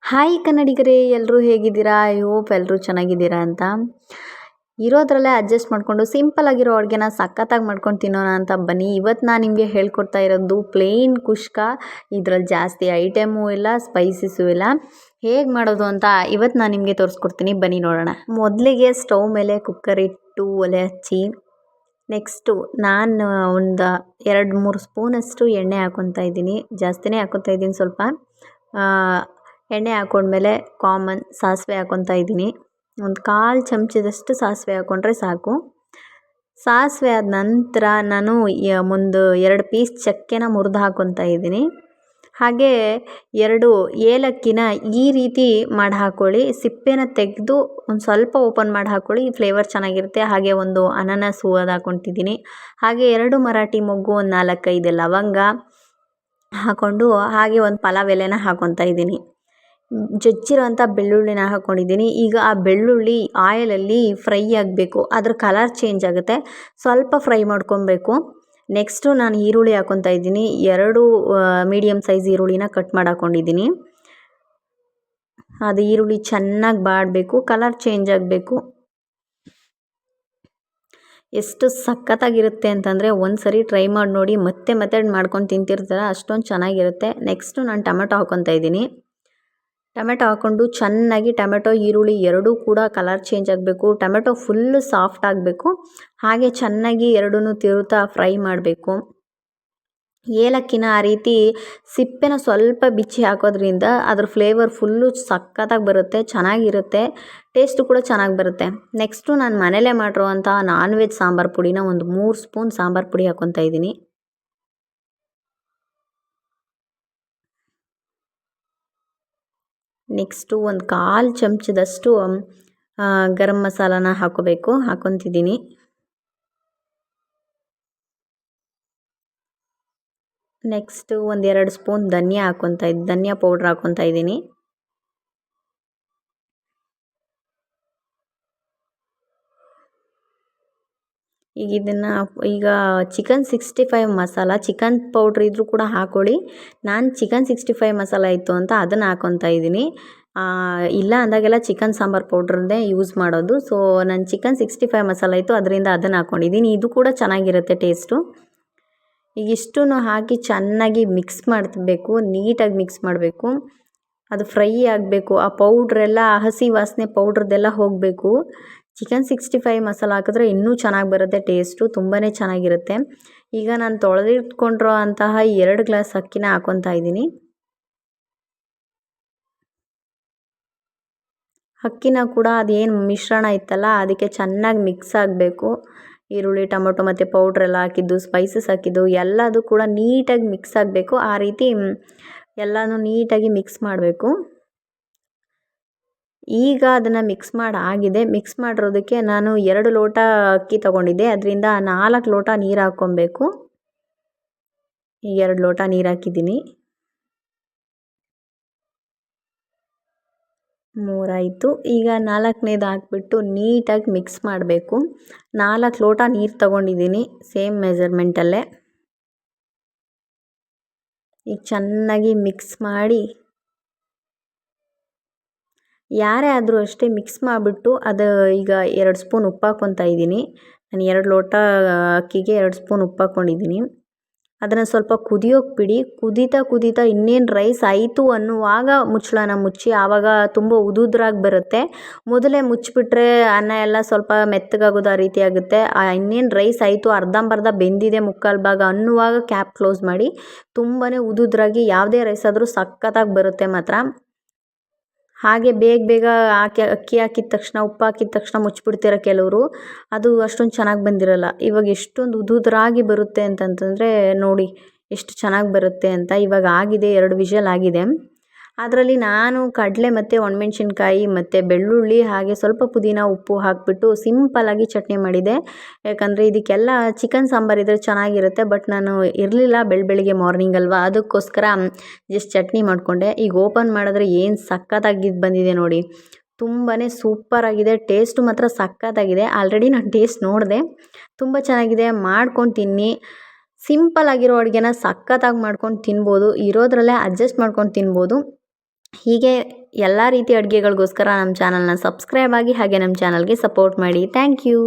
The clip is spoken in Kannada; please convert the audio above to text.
ಹಾಯ್ ಕನ್ನಡಿಗರೇ, ಎಲ್ಲರೂ ಹೇಗಿದ್ದೀರಾ? ಐ ಹೋಪ್ ಎಲ್ಲರೂ ಚೆನ್ನಾಗಿದ್ದೀರಾ ಅಂತ. ಇರೋದ್ರಲ್ಲೇ ಅಡ್ಜಸ್ಟ್ ಮಾಡಿಕೊಂಡು ಸಿಂಪಲ್ ಆಗಿರೋ ಅಡುಗೆನ ಸಖತ್ತಾಗಿ ಮಾಡ್ಕೊಂಡು ತಿನ್ನೋಣ ಅಂತ ಬನ್ನಿ. ಇವತ್ತು ನಾನು ನಿಮಗೆ ಹೇಳ್ಕೊಡ್ತಾ ಇರೋದು ಪ್ಲೇನ್ ಕುಷ್ಕ. ಇದರಲ್ಲಿ ಜಾಸ್ತಿ ಐಟಮೂ ಇಲ್ಲ, ಸ್ಪೈಸಸ್ಸೂ ಇಲ್ಲ. ಹೇಗೆ ಮಾಡೋದು ಅಂತ ಇವತ್ತು ನಾನು ನಿಮಗೆ ತೋರಿಸ್ಕೊಡ್ತೀನಿ, ಬನ್ನಿ ನೋಡೋಣ. ಮೊದಲಿಗೆ ಸ್ಟವ್ ಮೇಲೆ ಕುಕ್ಕರ್ ಇಟ್ಟು ಒಲೆ ಹಚ್ಚಿ, ನೆಕ್ಸ್ಟು ನಾನು ಒಂದು 2-3 ಸ್ಪೂನಷ್ಟು ಎಣ್ಣೆ ಹಾಕ್ಕೊತಾ ಇದ್ದೀನಿ. ಜಾಸ್ತಿನೇ ಹಾಕ್ಕೊತಾ ಇದ್ದೀನಿ ಸ್ವಲ್ಪ. ಎಣ್ಣೆ ಹಾಕ್ಕೊಂಡ್ಮೇಲೆ ಕಾಮನ್ ಸಾಸಿವೆ ಹಾಕ್ಕೊತಾ ಇದ್ದೀನಿ. ಒಂದು 1/4 ಚಮಚದಷ್ಟು ಸಾಸಿವೆ ಹಾಕ್ಕೊಂಡ್ರೆ ಸಾಕು. ಸಾಸಿವೆ ಆದ ನಂತರ ನಾನು ಒಂದು 2 ಪೀಸ್ ಚಕ್ಕೆನ ಮುರಿದು ಹಾಕ್ಕೊತಾ ಇದ್ದೀನಿ. ಹಾಗೆ 2 ಏಲಕ್ಕಿನ ಈ ರೀತಿ ಮಾಡಿ ಹಾಕ್ಕೊಳ್ಳಿ. ಸಿಪ್ಪೆನ ತೆಗೆದು ಒಂದು ಸ್ವಲ್ಪ ಓಪನ್ ಮಾಡಿ ಹಾಕ್ಕೊಳ್ಳಿ, ಫ್ಲೇವರ್ ಚೆನ್ನಾಗಿರುತ್ತೆ. ಹಾಗೆ ಒಂದು ಅನಾನಸ್ ಹೂವು ಹಾಕ್ಕೊತಿದ್ದೀನಿ. ಹಾಗೆ 2 ಮರಾಠಿ ಮೊಗ್ಗು, ಒಂದು 4-5 ಲವಂಗ ಹಾಕ್ಕೊಂಡು, ಹಾಗೆ ಒಂದು ಪಲಾವ್ ಎಲೆನ ಹಾಕ್ಕೊತಾ ಇದ್ದೀನಿ. ಜಜ್ಜಿರೋಂಥ ಬೆಳ್ಳುಳ್ಳಿನ ಹಾಕ್ಕೊಂಡಿದ್ದೀನಿ. ಈಗ ಆ ಬೆಳ್ಳುಳ್ಳಿ ಆಯಿಲಲ್ಲಿ ಫ್ರೈ ಆಗಬೇಕು, ಅದ್ರ ಕಲರ್ ಚೇಂಜ್ ಆಗುತ್ತೆ, ಸ್ವಲ್ಪ ಫ್ರೈ ಮಾಡ್ಕೊಬೇಕು. ನೆಕ್ಸ್ಟು ನಾನು ಈರುಳ್ಳಿ ಹಾಕ್ಕೊತಾ ಇದ್ದೀನಿ. 2 ಮೀಡಿಯಮ್ ಸೈಜ್ ಈರುಳ್ಳಿನ ಕಟ್ ಮಾಡಿ ಹಾಕ್ಕೊಂಡಿದ್ದೀನಿ. ಅದು ಈರುಳ್ಳಿ ಚೆನ್ನಾಗಿ ಬಾಡಬೇಕು, ಕಲರ್ ಚೇಂಜ್ ಆಗಬೇಕು. ಎಷ್ಟು ಸಖತ್ತಾಗಿರುತ್ತೆ ಅಂತಂದರೆ ಒಂದು ಸರಿ ಟ್ರೈ ಮಾಡಿ ನೋಡಿ, ಮತ್ತೆ ಮಾಡ್ಕೊಂಡು ತಿಂತಿರ್ತಾರೆ, ಅಷ್ಟೊಂದು ಚೆನ್ನಾಗಿರುತ್ತೆ. ನೆಕ್ಸ್ಟು ನಾನು ಟೊಮೆಟೊ ಹಾಕ್ಕೊತಾ ಇದ್ದೀನಿ. ಟೊಮೆಟೊ ಹಾಕ್ಕೊಂಡು ಚೆನ್ನಾಗಿ ಟೊಮೆಟೊ ಈರುಳ್ಳಿ ಎರಡೂ ಕೂಡ ಕಲರ್ ಚೇಂಜ್ ಆಗಬೇಕು. ಟೊಮೆಟೊ ಫುಲ್ಲು ಸಾಫ್ಟ್ ಆಗಬೇಕು. ಹಾಗೆ ಚೆನ್ನಾಗಿ ಎರಡೂ ತಿರುತ್ತಾ ಫ್ರೈ ಮಾಡಬೇಕು. ಏಲಕ್ಕಿನ ಆ ರೀತಿ ಸಿಪ್ಪೆನ ಸ್ವಲ್ಪ ಬಿಚ್ಚಿ ಹಾಕೋದ್ರಿಂದ ಅದ್ರ ಫ್ಲೇವರ್ ಫುಲ್ಲು ಸಖತ್ತಾಗಿ ಬರುತ್ತೆ, ಚೆನ್ನಾಗಿರುತ್ತೆ, ಟೇಸ್ಟು ಕೂಡ ಚೆನ್ನಾಗಿ ಬರುತ್ತೆ. ನೆಕ್ಸ್ಟು ನಾನು ಮನೇಲೇ ಮಾಡಿರೋವಂಥ ನಾನ್ ವೆಜ್ ಸಾಂಬಾರು ಪುಡಿನ ಒಂದು 3 ಸ್ಪೂನ್ ಸಾಂಬಾರು ಪುಡಿ ಹಾಕ್ಕೊತಾ ಇದ್ದೀನಿ. ನೆಕ್ಸ್ಟು ಒಂದು 1/4 ಚಮಚದಷ್ಟು ಗರಂ ಮಸಾಲಾನ ಹಾಕ್ಕೊತಿದ್ದೀನಿ. ನೆಕ್ಸ್ಟು ಒಂದು 2 ಸ್ಪೂನ್ ಧನಿಯಾ ಪೌಡ್ರ್ ಹಾಕ್ಕೊತಾ ಇದ್ದೀನಿ. ಈಗ ಚಿಕನ್ 65 ಮಸಾಲ, ಚಿಕನ್ ಪೌಡ್ರ್ ಇದ್ದರೂ ಕೂಡ ಹಾಕ್ಕೊಳ್ಳಿ. ನಾನು ಚಿಕನ್ 65 ಮಸಾಲ ಇತ್ತು ಅಂತ ಅದನ್ನು ಹಾಕ್ಕೊತಾ ಇದ್ದೀನಿ. ಇಲ್ಲ ಅಂದಾಗೆಲ್ಲ ಚಿಕನ್ ಸಾಂಬಾರು ಪೌಡ್ರನ್ನೇ ಯೂಸ್ ಮಾಡೋದು. ಸೊ ನಾನು ಚಿಕನ್ 65 ಮಸಾಲ ಇತ್ತು, ಅದರಿಂದ ಅದನ್ನು ಹಾಕ್ಕೊಂಡಿದ್ದೀನಿ. ಇದು ಕೂಡ ಚೆನ್ನಾಗಿರುತ್ತೆ ಟೇಸ್ಟು. ಈಗ ಇಷ್ಟನ್ನು ಹಾಕಿ ಚೆನ್ನಾಗಿ ಮಿಕ್ಸ್ ಮಾಡಬೇಕು, ನೀಟಾಗಿ ಮಿಕ್ಸ್ ಮಾಡಬೇಕು. ಅದು ಫ್ರೈ ಆಗಬೇಕು, ಆ ಪೌಡ್ರೆಲ್ಲ ಹಸಿ ವಾಸನೆ ಪೌಡ್ರದ್ದೆಲ್ಲ ಹೋಗಬೇಕು. ಚಿಕನ್ 65 ಮಸಾಲ ಹಾಕಿದ್ರೆ ಇನ್ನೂ ಚೆನ್ನಾಗಿ ಬರುತ್ತೆ, ಟೇಸ್ಟು ತುಂಬಾ ಚೆನ್ನಾಗಿರುತ್ತೆ. ಈಗ ನಾನು ತೊಳೆದಿಟ್ಕೊಂಡಿರೋ ಅಂತಹ 2 ಗ್ಲಾಸ್ ಅಕ್ಕಿನ ಹಾಕ್ಕೊತಾ ಇದ್ದೀನಿ. ಅಕ್ಕಿನ ಕೂಡ ಅದೇನು ಮಿಶ್ರಣ ಇತ್ತಲ್ಲ ಅದಕ್ಕೆ ಚೆನ್ನಾಗಿ ಮಿಕ್ಸ್ ಆಗಬೇಕು. ಈರುಳ್ಳಿ, ಟೊಮೊಟೊ ಮತ್ತು ಪೌಡ್ರೆಲ್ಲ ಹಾಕಿದ್ದು, ಸ್ಪೈಸಸ್ ಹಾಕಿದ್ದು ಎಲ್ಲದು ಕೂಡ ನೀಟಾಗಿ ಮಿಕ್ಸ್ ಆಗಬೇಕು. ಆ ರೀತಿ ಎಲ್ಲನೂ ನೀಟಾಗಿ ಮಿಕ್ಸ್ ಮಾಡಬೇಕು. ಈಗ ಅದನ್ನು ಮಿಕ್ಸ್ ಆಗಿದೆ. ಮಿಕ್ಸ್ ಮಾಡಿರೋದಕ್ಕೆ ನಾನು 2 ಲೋಟ ಅಕ್ಕಿ ತೊಗೊಂಡಿದ್ದೆ, ಅದರಿಂದ 4 ಲೋಟ ನೀರು ಹಾಕ್ಕೊಬೇಕು. ಈಗ 2 ಲೋಟ ನೀರು ಹಾಕಿದ್ದೀನಿ. 3 ಆಯಿತು. ಈಗ 4ನೇದು ಹಾಕ್ಬಿಟ್ಟು ನೀಟಾಗಿ ಮಿಕ್ಸ್ ಮಾಡಬೇಕು. 4 ಲೋಟ ನೀರು ತೊಗೊಂಡಿದ್ದೀನಿ, ಸೇಮ್ ಮೆಜರ್ಮೆಂಟಲ್ಲೇ. ಈಗ ಚೆನ್ನಾಗಿ ಮಿಕ್ಸ್ ಮಾಡಿ, ಯಾರೇ ಆದರೂ ಅಷ್ಟೇ ಮಿಕ್ಸ್ ಮಾಡಿಬಿಟ್ಟು ಅದು ಈಗ 2 ಸ್ಪೂನ್ ಉಪ್ಪು ಹಾಕ್ಕೊತಾ ಇದ್ದೀನಿ. ನಾನು 2 ಲೋಟ ಅಕ್ಕಿಗೆ 2 ಸ್ಪೂನ್ ಉಪ್ಪು ಹಾಕ್ಕೊಂಡಿದ್ದೀನಿ. ಅದನ್ನು ಸ್ವಲ್ಪ ಕುದಿಯೋಕೆ ಬಿಡಿ. ಕುದೀತಾ ಇನ್ನೇನು ರೈಸ್ ಆಯಿತು ಅನ್ನುವಾಗ ಮುಚ್ಚಳನ ಮುಚ್ಚಿ, ಆವಾಗ ತುಂಬ ಉದುದ್ರಾಗಿ ಬರುತ್ತೆ. ಮೊದಲೇ ಮುಚ್ಚಿಬಿಟ್ರೆ ಅನ್ನ ಎಲ್ಲ ಸ್ವಲ್ಪ ಮೆತ್ತಗಾಗೋದು ಆ ರೀತಿ ಆಗುತ್ತೆ. ಇನ್ನೇನು ರೈಸ್ ಆಯಿತು, ಅರ್ಧಂಬರ್ಧ ಬೆಂದಿದೆ, ಮುಕ್ಕಾಲು ಭಾಗ ಅನ್ನುವಾಗ ಕ್ಯಾಪ್ ಕ್ಲೋಸ್ ಮಾಡಿ. ತುಂಬಾ ಉದುದ್ರಾಗಿ ಯಾವುದೇ ರೈಸ್ ಆದರೂ ಸಖತ್ತಾಗಿ ಬರುತ್ತೆ ಮಾತ್ರ. ಹಾಗೆ ಬೇಗ ಅಕ್ಕಿ ಹಾಕಿದ ತಕ್ಷಣ, ಉಪ್ಪು ಹಾಕಿದ ತಕ್ಷಣ ಮುಚ್ಚಿಬಿಡ್ತೀರ ಕೆಲವರು, ಅದು ಅಷ್ಟೊಂದು ಚೆನ್ನಾಗಿ ಬಂದಿರಲ್ಲ. ಇವಾಗ ಎಷ್ಟೊಂದು ಉದುದ್ರಾಗಿ ಬರುತ್ತೆ ಅಂತಂತಂದರೆ ನೋಡಿ ಎಷ್ಟು ಚೆನ್ನಾಗಿ ಬರುತ್ತೆ ಅಂತ. ಇವಾಗ ಆಗಿದೆ, 2 ವಿಷಲ್ ಆಗಿದೆ. ಅದರಲ್ಲಿ ನಾನು ಕಡಲೆ ಮತ್ತು ಒಣಮೆಣ್ಸಿನ್ಕಾಯಿ ಮತ್ತು ಬೆಳ್ಳುಳ್ಳಿ ಹಾಗೆ ಸ್ವಲ್ಪ ಪುದೀನ, ಉಪ್ಪು ಹಾಕಿಬಿಟ್ಟು ಸಿಂಪಲ್ಲಾಗಿ ಚಟ್ನಿ ಮಾಡಿದೆ. ಯಾಕಂದರೆ ಇದಕ್ಕೆಲ್ಲ ಚಿಕನ್ ಸಾಂಬಾರು ಇದ್ದರೆ ಚೆನ್ನಾಗಿರುತ್ತೆ, ಬಟ್ ನಾನು ಇರಲಿಲ್ಲ, ಬೆಳಗ್ಗೆ ಮಾರ್ನಿಂಗ್ ಅಲ್ವಾ, ಅದಕ್ಕೋಸ್ಕರ ಜಸ್ಟ್ ಚಟ್ನಿ ಮಾಡಿಕೊಂಡೆ. ಈಗ ಓಪನ್ ಮಾಡಿದ್ರೆ ಏನು ಸಖತ್ತಾಗಿ ಬಂದಿದೆ ನೋಡಿ, ತುಂಬಾ ಸೂಪರಾಗಿದೆ. ಟೇಸ್ಟು ಮಾತ್ರ ಸಖತ್ತಾಗಿದೆ. ಆಲ್ರೆಡಿ ನಾನು ಟೇಸ್ಟ್ ನೋಡಿದೆ, ತುಂಬ ಚೆನ್ನಾಗಿದೆ. ಮಾಡ್ಕೊಂಡು ತಿನ್ನಿ. ಸಿಂಪಲ್ ಆಗಿರೋ ಅಡುಗೆನ ಸಖತ್ತಾಗಿ ಮಾಡ್ಕೊಂಡು ತಿನ್ಬೋದು, ಇರೋದ್ರಲ್ಲೇ ಅಡ್ಜಸ್ಟ್ ಮಾಡ್ಕೊಂಡು ತಿನ್ಬೋದು. ಹೀಗೆ ಎಲ್ಲ ರೀತಿಯ ಅಡುಗೆಗಳಿಗೋಸ್ಕರ ನಮ್ಮ ಚಾನಲ್ನ ಸಬ್ಸ್ಕ್ರೈಬ್ ಆಗಿ ಹಾಗೆ ನಮ್ಮ ಚಾನಲ್ಗೆ ಸಪೋರ್ಟ್ ಮಾಡಿ. Thank you.